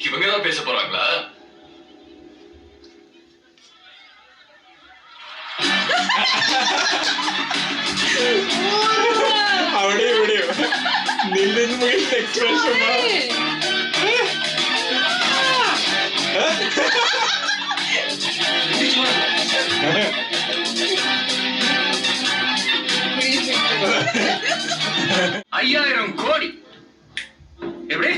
இவங்க தான் பேச போறாங்களா? അവിടെ ഇവിടെയോ നിന്നു മുഖത്തെ എക്സ്പ്രഷൻ ஐயாயிரம் கோடி எப்படி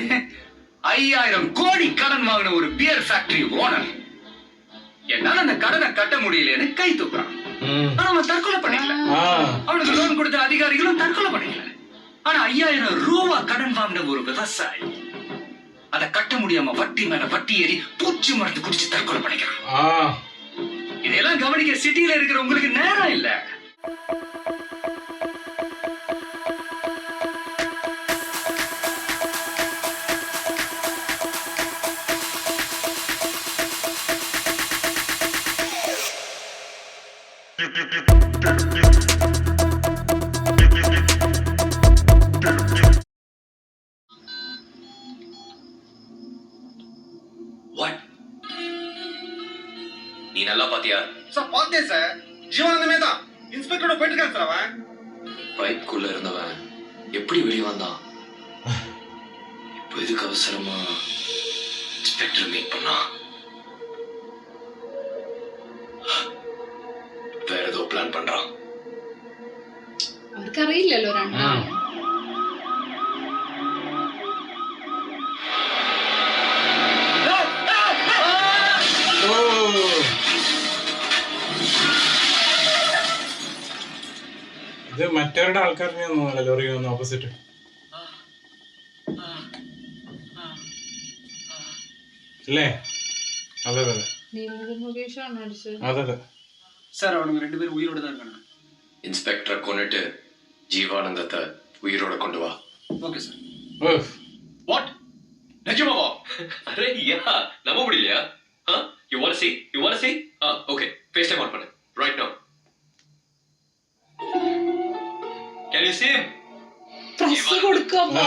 5000 கோடி கடன் வாங்கின ஒரு பியர் ஃபேக்டரி ஓனர் என்னால அந்த கடனை கட்ட முடியலன்னு கை தூக்குறான். ஆனா அவன் தற்கொலை பண்ணிக்கல. அவனுக்கு லோன் கொடுத்த அதிகாரிகளும் தற்கொலை பண்ணிக்கல. ஆனா 5000 ரூபாய் கடன் வாங்கின ஒரு விவசாயி அதை கட்ட முடியாம வட்டி மேல வட்டி ஏறி பூச்சி மருந்து குடிச்சு தற்கொலை பண்ணிக்கிறான். இதெல்லாம் கவனிக்க சிட்டியில இருக்கிற உங்களுக்கு நேரம் இல்ல. நீ நல்லா பாத்தியா? சார் பார்த்தேன் சார். ஜீவானந்தமே தான் இன்ஸ்பெக்டரோட போயிட்டு இருக்கான் சார். அவன் பைக்குள்ள இருந்தவன் எப்படி வெளியே வந்தான்? இப்போ எதுக்கு அவசரமா இன்ஸ்பெக்டர் மீட் பண்ணா? வேற ஏதோ பிளான் பண்றான். അവർക്കറിയില്ലല്ലോ രണ്ടാളും. ഇത് മറ്റവരുടെ ആൾക്കാരുടെ ഒന്നുമല്ല, ലോറി വന്നു ഓപ്പോസിറ്റ്. അല്ലേ? അതെ അതെ മുകേഷാണ് അടിച്ചത്. അതെ അതെ சார் அவனுங்க 2 பேரும் உயிரோட தான் இருக்காங்க. இன்ஸ்பெக்டரை கொன்னுட்டு ஜீவானந்தத்தை உயிரோட கொண்டு வா. Okay sir. வாட்? நிஜமாவா? அரே யா, நம்ப முடியலையா? You want to see? You want to see? Okay. FaceTime on பண்ணு. Right now. Can you see him? Press കൊടുക്കപ്പോ.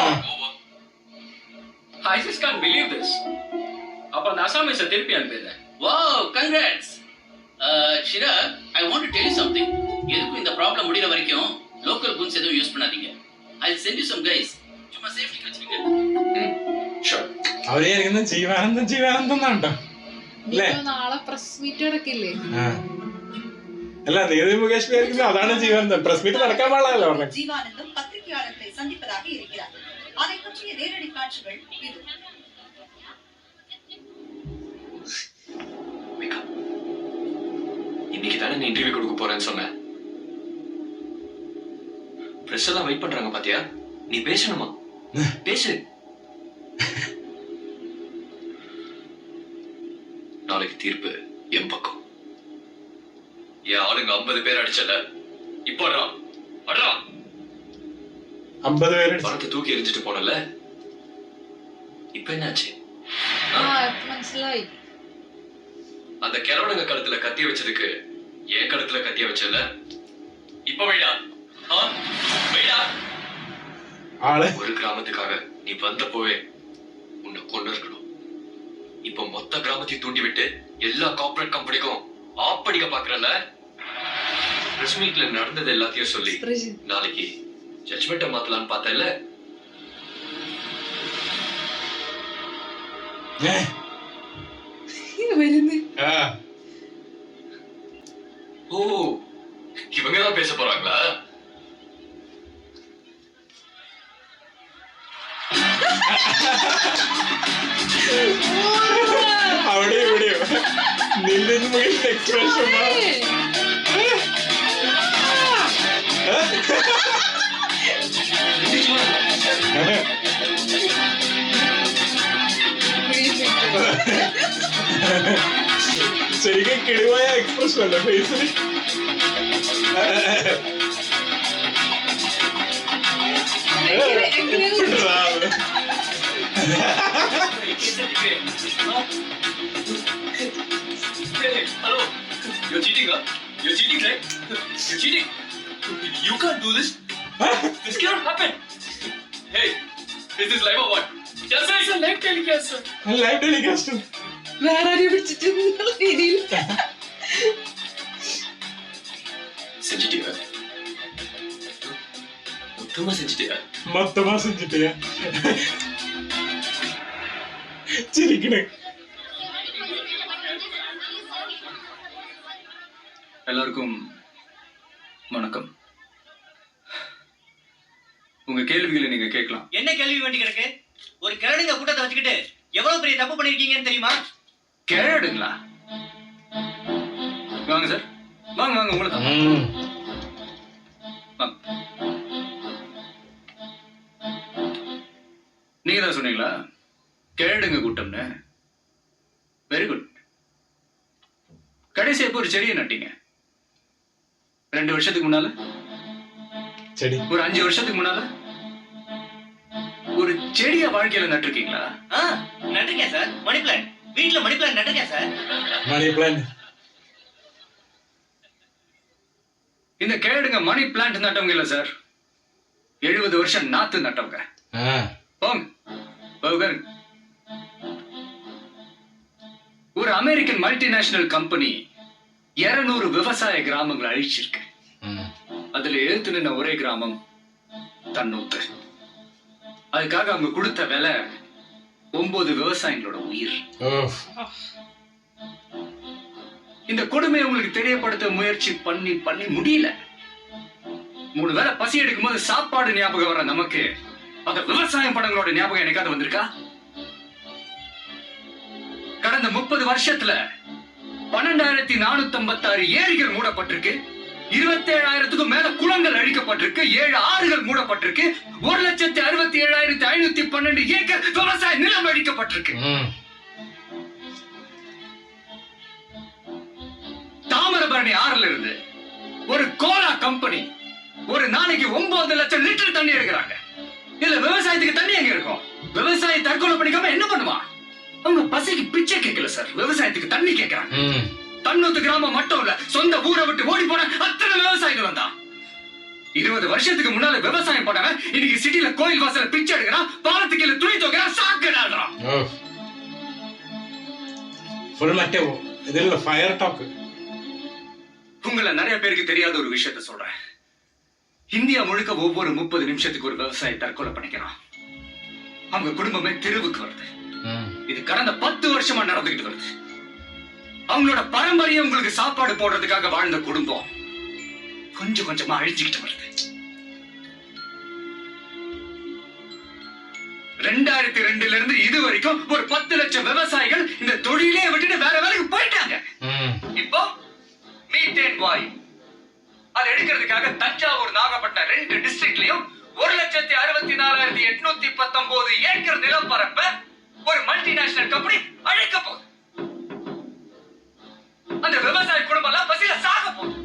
I just can't believe this. அப்ப அந்த அசாமிஸை திருப்பி அனுப்பிடுறேன். Wow, congrats. Shira, I want to tell you something. எதுக்கும் இந்த problem முடியற வரைக்கும் லோக்கல் குன்ஸ் எதுவும் யூஸ் பண்ணாதீங்க. I'll send you some guys. சும்மா சேஃப்டி வச்சுக்கங்க. Sure. അവര് വിചാരിക്കുന്ന ജീവാനന്ദം ജീവാനന്ദം എന്നാണ്ടോ അല്ലേ? നാളെ പ്രസ് മീറ്റ് നടക്കില്ലേ? അല്ല നീതി മുകേഷ് വിചാരിക്കുന്നത് അതാണ് ജീവാനന്ദം. പ്രസ് മീറ്റ് നടക്കാൻ പാടില്ലല്ലോ പറഞ്ഞു. ஜீவானந்தம் பத்திரிகையாளர்களை சந்திப்பதாக இருக்கிறார். அதை பற்றிய நேரடி காட்சிகள் இது. இன்னைக்கு தானே நீ இன்டர்வியூ கொடுக்க போறேன்னு சொன்ன. பிரஸ் எல்லாம் வெயிட் பண்றாங்க பாத்தியா? நீ பேசணுமா? பேசு. நாளைக்கு தீர்ப்பு என் பக்கம். என் ஆளுங்க 50 பேர் அடிச்சல. இப்போ அடா 50 பேர் பணத்தை தூக்கி எரிஞ்சிட்டு போனல. இப்ப என்னாச்சு? മനസ്സിലായി. அந்த கிழவனுங்க கழுத்துல கத்திய வச்சதுக்கு என் கழுத்துல கத்திய வச்சல. இப்ப வைடா. வைடா. ஆளு ஒரு கிராமத்துக்காக நீ வந்தப்போவே உன்னை கொண்டு இருக்கணும். இப்ப மொத்த கிராமத்தையும் தூண்டி விட்டு எல்லா கார்ப்பரேட் கம்பெனிக்கும் ஆப்படிக்க பாக்குறல. பிரஸ் மீட்ல நடந்தது எல்லாத்தையும் சொல்லி நாளைக்கு ஜட்ஜ்மெண்ட்டை மாத்தலான்னு பார்த்தல. ஓ, இவங்க தான் பேச போறாங்களா? അവിടെ ഇവിടെയോ നിന്നു മുഖത്തെ എക്സ്പ്രഷൻ ശരിക്കും കിളിവായ എക്സ്പ്രഷൻ അല്ലേ ഫേസിൽ? Hello, you're cheating, huh? You're cheating, right? You're cheating. You can't do this. This cannot happen. Hey, is this live or what? Live telecast live telecast വേറെ ആരെയും പിടിച്ചിട്ട് രീതിയിൽ സെൻസിറ്റീവ് ரொம்ப சென்சிட்டிவா மொத்தமா செஞ்சுட்டியா சிரிக்கணே. எல்லாருக்கும் வணக்கம். உங்க கேள்விகளை நீங்க கேட்கலாம். என்ன கேள்வி வேண்டி கிடக்கு? ஒரு கிழடுங்க கூட்டத்தை வச்சுக்கிட்டு எவ்வளவு பெரிய தப்பு பண்ணிருக்கீங்கன்னு தெரியுமா? கேடுங்களா? வாங்க சார், வாங்க வாங்க, உங்களை தான் வாங்க. நீங்க தான் சொன்னீங்களா கேடுங்க கூட்டம்னு? Very good. கடைசி எப்போ ஒரு செடியை நட்டீங்க? 2 வருஷத்துக்கு முன்னால? செடி ஒரு 5 வருஷத்துக்கு முன்னால? ஒரு செடிய வாழ்க்கையில நட்டிருக்கீங்களா? நட்டிருக்கேன் சார். மணி பிளான், வீட்டுல மணி பிளான் நட்டிருக்கேன் சார். மணி பிளான். இந்த கேடுங்க மணி பிளான்ட் நட்டவங்க இல்ல சார், 70 வருஷம் நாத்து நட்டவங்க. போங்க போங்க. ஒரு அமெரிக்கன் மல்டிநேஷனல் கம்பெனி 200 விவசாய கிராமங்களை அழிச்சிருக்கு. அதுல எழுத்து நின்ன ஒரே கிராமம் தன்னூத்து. அதுக்காக அவங்க கொடுத்த விலை 9 விவசாயிகளோட உயிர். இந்த கொடுமையை உங்களுக்கு தெரியப்படுத்த முயற்சி பண்ணி பண்ணி முடியல. 3 வேளை பசி எடுக்கும் போது சாப்பாடு ஞாபகம் வர நமக்கு அந்த விவசாயம் படங்களோட ஞாபகம் எனக்காவது வந்திருக்கா? கடந்த 30 வருஷத்துல 12,456 ஏரிகள் மூடப்பட்டிருக்கு, 27,000க்கும் மேல குளங்கள் அழிக்கப்பட்டிருக்கு, 7 ஆறுகள் மூடப்பட்டிருக்கு, 1,67,512 ஏக்கர் விவசாய நிலம் அழிக்கப்பட்டிருக்கு. தாமிரபரணி ஆறுல இருந்து ஒரு கோலா கம்பெனி ஒரு நாளைக்கு 9 லட்சம் லிட்டர் தண்ணி எடுக்கிறாங்க. இல்ல விவசாயத்துக்கு தண்ணி எங்க இருக்கும்? விவசாயி தற்கொலை பண்ணிக்காம என்ன பண்ணுவான்? அவங்க பசிக்கு பிச்சை கேட்கல சார், விவசாயத்துக்கு தண்ணி கேட்கறாங்க. தன்னூத்து கிராமம் மட்டும் இல்ல, சொந்த ஊரை விட்டு ஓடி போன அத்தனை விவசாயிகள் வந்தான். 20 வருஷத்துக்கு முன்னால விவசாயம் பண்ணவன் இன்னைக்கு சிட்டில கோயில் வாசல பிச்சை எடுக்கிறான், பாலத்துக்கு கீழே துணி துவைக்கிறான், சாக்கு நாடுறான். இதுல ஃபயர் டாக். உங்களை நிறைய பேருக்கு தெரியாத ஒரு விஷயத்த சொல்றேன். இந்தியா முழுக்க ஒவ்வொரு 30 நிமிஷத்துக்கு ஒரு விவசாயி தற்கொலை பண்ணிக்கிறான். அவங்க குடும்பமே தெருவுக்கு வருது. இது கடந்த 10 வருஷமா நடந்துகிட்டு வருது. அவங்களோட பரம்பரையை உங்களுக்கு சாப்பாடு போடுறதுக்காக வாழ்ந்த குடும்பம் கொஞ்சம் கொஞ்சமா அழிஞ்சுக்கிட்டு வருது. 2002ல இருந்து இது வரைக்கும் ஒரு 10 லட்சம் விவசாயிகள் இந்த தொழிலே விட்டுட்டு வேற வேலைக்கு போயிட்டாங்க. இப்போ மீத்தேன் வாயு அதை எடுக்கிறதுக்காக தஞ்சாவூர், நாகப்பட்டினம் 2 டிஸ்ட்ரிக்ட்லயும் 1,64,819 ஏக்கர் நிலப்பரப்ப ஒரு மல்டிநேஷனல் கம்பெனி அழிக்க போகுது. அந்த விவசாய குடும்பம் எல்லாம் பசியில சாக போகுது.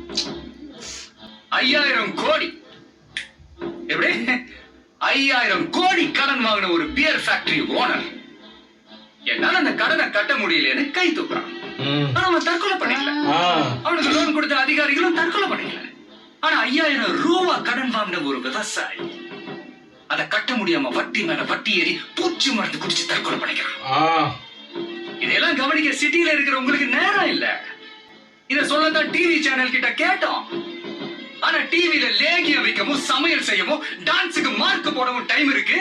5,000 கோடி, எப்படி 5,000 கோடி கடன் வாங்கின ஒரு பியர் ஃபேக்டரி ஓனர் என்னால அந்த கடனை கட்ட முடியலன்னு கை தூக்குறான். ஆனா அவன் தற்கொலை பண்ணிக்கல. அவனுக்கு லோன் கொடுத்த அதிகாரிகளும் தற்கொலை பண்ணிக்கல. ஆனா 5,000 ரூபாய் கடன் வாங்கின ஒரு விவசாயி அதை கட்ட முடியாம வட்டி மேல வட்டி ஏறி பூச்சி மருந்து குடிச்சு தற்கொலை பண்ணிக்கிறான். இதெல்லாம் கவனிக்க சிட்டியில இருக்கிற உங்களுக்கு நேரம் இல்ல. இத சொல்லத்தான் டிவி சேனல் கிட்ட கேட்டோம். ஆனா டிவில லேகியம் வைக்கவும், சமையல் செய்யவும், டான்ஸுக்கு மார்க் போடவும் டைம் இருக்கு.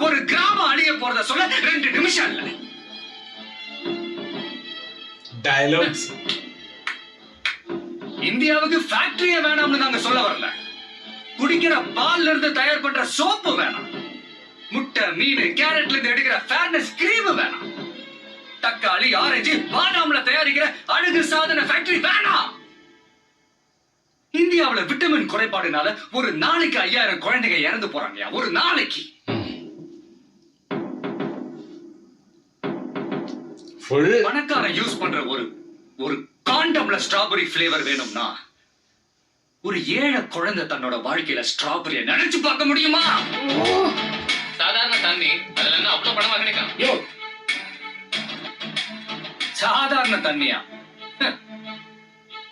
ஒரு கிராமம் அழிய போறத சொல்ல 2 நிமிஷம் இல்ல. டயலாக்ஸ். இந்தியாவுக்கு ஃபேக்டரியே வேணாம்னு நாங்க சொல்ல வரல. குடிக்கிற பால்ல இருந்து தயார் பண்ற சோப்பு வேணாம், முட்டை, மீன், கேரட்ல இருந்து எடுக்கிற ஃபேர்னஸ் கிரீம் வேணாம், தக்காளி, ஆரஞ்சு, பாதாம்ல தயாரிக்கிற அழகு சாதன ஃபேக்டரி வேணாம். இந்தியாவுல விட்டமின் குறைபாடுனால ஒரு நாளைக்கு 5,000 குழந்தைங்க இறந்து போறாங்க. ஒரு நாளைக்கு. பணக்காரன் யூஸ் பண்ற ஒரு காண்டம்ல ஸ்ட்ராபெரி ஃபிளேவர் வேணும்னா ஒரு ஏழை குழந்தை தன்னோட வாழ்க்கையில ஸ்ட்ராபெரிய நினைச்சு பார்க்க முடியுமா? சாதாரண தண்ணி அதுல என்ன அவ்வளவு பணமா கிடைக்கும்? சாதாரண தண்ணியா?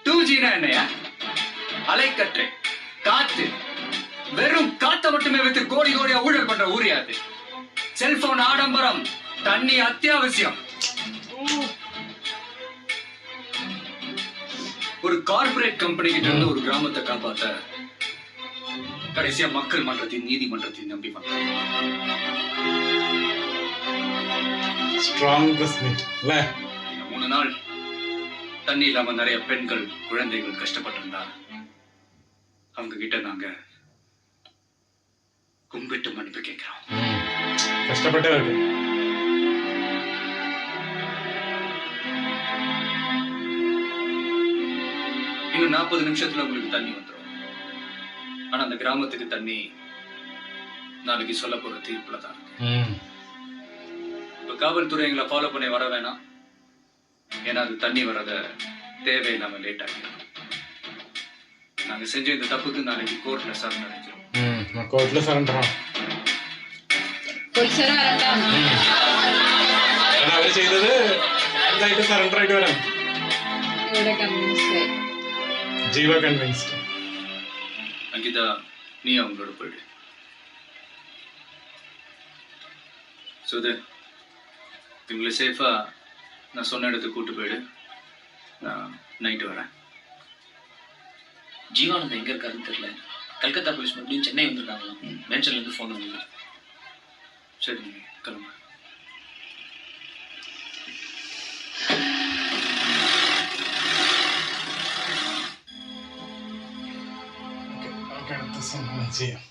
2Gனா என்னையா? அலைக்கற்றை, காத்து, வெறும் காத்த மட்டுமே வைத்து கோடி கோடியா ஊழல் பண்ற ஊரியாது. செல்போன் ஆடம்பரம், தண்ணி அத்தியாவசியம். ஒரு கார்ப்பரேட் கம்பெனி கிட்ட இருந்து ஒரு கிராமத்தை காப்பாத்த கடைசியா மக்கள் மன்றத்தின் நீதிமன்றத்தின் நம்பி வந்தாங்க. ஸ்ட்ராங் பிரஸ்மிட் இல்ல? இந்த 3 நாள் தண்ணி இல்லாம நிறைய பெண்கள் குழந்தைகள் கஷ்டப்பட்டிருந்தா அவங்க கிட்ட நாங்க கும்பிட்டு மன்னிப்பு கேட்கிறோம். கஷ்டப்பட்டவர்கள் இன்னும் 40 நிமிஷத்துல உங்களுக்கு தண்ணி வந்துடும். ஆனா அந்த கிராமத்துக்கு தண்ணி நாளைக்கு சொல்ல போற தீர்ப்புல தான் இருக்கு. இப்ப காவல்துறை எங்களை ஃபாலோ பண்ணி வர வேணாம். ஏன்னா அது தண்ணி வர்றத தேவையில்லாம லேட் ஆகிடும். நாங்க செஞ்ச இந்த தப்புக்கு நாளைக்கு கோர்ட்ல சரண் அடைஞ்சிடும். கோர்ட்ல சரண்டர் പോലീസുകാരെ വരണ്ട. അവര് ചെയ്തത് എന്തായിട്ട് സറണ്ടർ ആയിട്ട് വരാം. ഇവിടെ കൺവിൻസ്ഡ് ആയി. ജീവ കൺവിൻസ്ഡ്. அங்கிதா, நீ அவங்களோட போயிடு. சுது, இவங்களை சேஃபா நான் சொன்ன இடத்துக்கு கூட்டு போயிடு. நான் நைட்டு வரேன். ஜீவானந்தம் எங்க இருக்காருன்னு தெரியல. கல்கத்தா போலீஸ் மறுபடியும் சென்னை வந்திருக்காங்களாம். மென்ஷன்ல இருந்து ஃபோன் வந்து. சரி, நீ கிளம்பு. അടുത്ത സംഭവം ചെയ്യാം.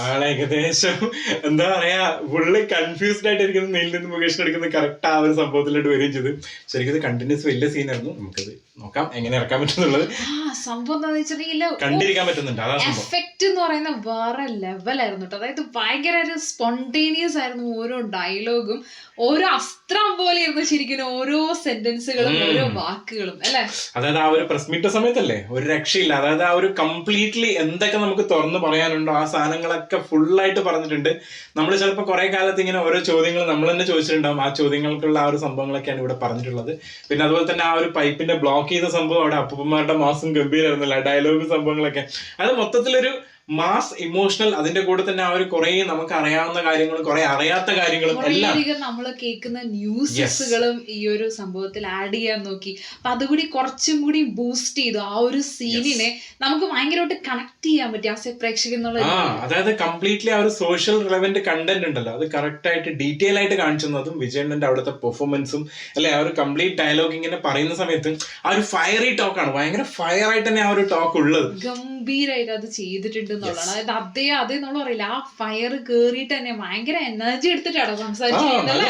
ആളെ ഏകദേശം എന്താ പറയാ ഫുള്ള് കൺഫ്യൂസ്ഡ് ആയിട്ടിരിക്കുന്ന നീലിൽ നിന്ന് മുകേഷിന് എടുക്കുന്നത് കറക്റ്റ് ആ ഒരു സംഭവത്തിലോട്ട് വരികയും ചെയ്തു. ശരിക്കും ഇത് കണ്ടിന്യൂസ് വലിയ സീനായിരുന്നു. നമുക്കത് നോക്കാം എങ്ങനെ ഇറക്കാൻ പറ്റുന്നുള്ളത്. സംഭവം എന്താന്ന് വെച്ചിട്ടുണ്ടെങ്കിൽ കണ്ടിരിക്കാൻ പറ്റുന്നുണ്ട്. അതാ സംഭവം. എഫക്റ്റ് എന്ന് പറയുന്ന വേറെ ലെവലായിരുന്നു കേട്ടോ. അതായത് ഭയങ്കര ഒരു സ്പോണ്ടേനിയസ് ആയിരുന്നു ഓരോ ഡയലോഗും. ഓരോ അസ്ത്രം പോലെ ആയിരുന്നു ശരിക്കും ഓരോ സെന്റൻസുകളും ഓരോ വാക്കുകളും അല്ലെ. അതായത് ആ ഒരു പ്രസ് മീറ്റ് സമയത്തല്ലേ ഒരു രക്ഷയില്ല. അതായത് ആ ഒരു കംപ്ലീറ്റ്ലി എന്തൊക്കെ നമുക്ക് തുറന്ന് പറയാനുണ്ടോ ആ സാധനങ്ങളൊക്കെ ഫുള്ളായിട്ട് പറഞ്ഞിട്ടുണ്ട്. നമ്മൾ ചിലപ്പോൾ കുറെ കാലത്ത് ഇങ്ങനെ ഓരോ ചോദ്യങ്ങൾ നമ്മൾ തന്നെ ചോദിച്ചിട്ടുണ്ടാവും. ആ ചോദ്യങ്ങൾക്കുള്ള ആ ഒരു സംഭവങ്ങളൊക്കെയാണ് ഇവിടെ പറഞ്ഞിട്ടുള്ളത്. പിന്നെ അതുപോലെ തന്നെ ആ ഒരു പൈപ്പിന്റെ ബ്ലോക്ക് ചെയ്ത സംഭവം അവിടെ അപ്പൂപ്പന്മാരുടെ മാസം ഗംഭീരമായിരുന്നില്ല. ഡയലോഗ് സംഭവങ്ങളൊക്കെ അത് മൊത്തത്തിലൊരു മാസ് ഇമോഷണൽ. അതിന്റെ കൂടെ തന്നെ ആ ഒരു കുറെ നമുക്ക് അറിയാവുന്ന കാര്യങ്ങളും കുറെ അറിയാത്ത കാര്യങ്ങളും എല്ലാം നമ്മൾ കേൾക്കുന്ന ന്യൂസുകളും ഈ ഒരു സംഭവത്തിൽ ആഡ് ചെയ്യാൻ നോക്കി. അപ്പൊ അതുകൂടി കുറച്ചും കൂടി ബൂസ്റ്റ് ചെയ്തു ആ ഒരു സീനിനെ നമുക്ക് ഭയങ്കരമായിട്ട് കണക്ട് ചെയ്യാൻ പറ്റി ആസ് എ പ്രേക്ഷകൻ എന്നുള്ള. അതായത് കംപ്ലീറ്റ്ലി ആ ഒരു സോഷ്യൽ റിലവന്റ് കണ്ടന്റ് ഉണ്ടല്ലോ അത് കറക്റ്റ് ആയിട്ട് ഡീറ്റെയിൽ ആയിട്ട് കാണിച്ചതും വിജയണ്ണന്റെ അവിടുത്തെ പെർഫോമൻസും അല്ലെ. ആ ഒരു കംപ്ലീറ്റ് ഡയലോഗ് ഇങ്ങനെ പറയുന്ന സമയത്ത് ആ ഒരു ഫയറി ടോക്കാണ്. ഭയങ്കര ഫയർ ആയിട്ട് തന്നെ ആ ഒരു ടോക്ക് ഉള്ളത്. ഗംഭീരായിട്ട് അത് ചെയ്തിട്ടുണ്ട്. അതായത് അതേ നമ്മൾ പറയില്ല ആ ഫയർ കേറിയിട്ട് തന്നെ ഭയങ്കര എനർജി എടുത്തിട്ടാണ് സംസാരിച്ചിട്ടുള്ളത്.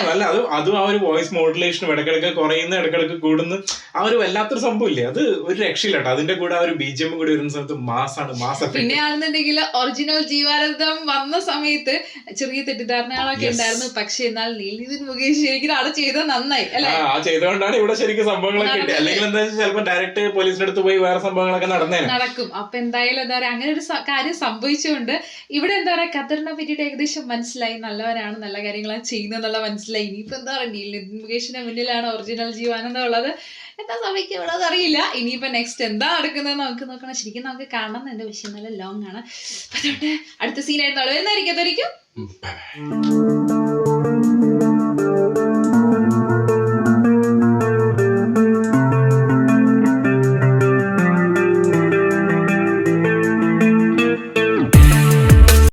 അതും ആ ഒരു വോയിസ് മോഡുലേഷനും ഇടക്കിടക്ക് കുറയുന്ന ഇടക്കിടക്ക് കൂടുന്ന ആ ഒരു വല്ലാത്തൊരു സംഭവം ഇല്ലേ അത് ഒരു രക്ഷയില്ല. അതിന്റെ കൂടെ ആ ഒരു BGM കൂടി വരുന്ന സമയത്ത് മാസാണ് മാസം. പിന്നെ ആണെന്നുണ്ടെങ്കിൽ ഒറിജിനൽ ജീവാനന്ദം വന്ന സമയത്ത് ചെറിയ തെറ്റിദ്ധാരണകളൊക്കെ ഉണ്ടായിരുന്നു. പക്ഷെ എന്നാൽ നീലിൻ മുകേഷ് ശരിക്കും അവിടെ ചെയ്തത് നന്നായി അല്ലെ. ആ ചെയ്തുകൊണ്ടാണ് ഇവിടെ ശരിക്കും സംഭവങ്ങളൊക്കെ കിട്ടിയത്. അല്ലെങ്കിൽ എന്താ വെച്ചാൽ ചിലപ്പോൾ ഡയറക്റ്റ് പോലീസിന്റെ അടുത്ത് പോയി വേറെ സംഭവങ്ങളൊക്കെ നടക്കും. അപ്പൊ എന്തായാലും എന്താ പറയാ അങ്ങനെ ഒരു കാര്യം സംഭവിച്ചുകൊണ്ട് ഇവിടെ എന്താ പറയാ ഖത്തറിനെ പറ്റിയിട്ട് ഏകദേശം മനസ്സിലായി. നല്ലവരാണ്, നല്ല കാര്യങ്ങളാണ് ചെയ്യുന്നതെന്നുള്ള മനസ്സിലായി. ഇനിയിപ്പോ എന്താ പറയുക നീലിൻ മുകേഷിന്റെ മുന്നിലാണ് ഒറിജിനൽ ജീവാനന്ദം ഉള്ളത്. എന്താ സംഭവിക്കുള്ളത് അറിയില്ല. ഇനിയിപ്പോ നെക്സ്റ്റ് എന്താ നടക്കുന്നത് നമുക്ക് നോക്കണം. ശരിക്കും നമുക്ക് കാണണം എന്റെ വിഷയം നല്ല ലോങ് ആണ്. അതുകൊണ്ട് അടുത്ത സീനായിരുന്നു വരുന്നതായിരിക്കും.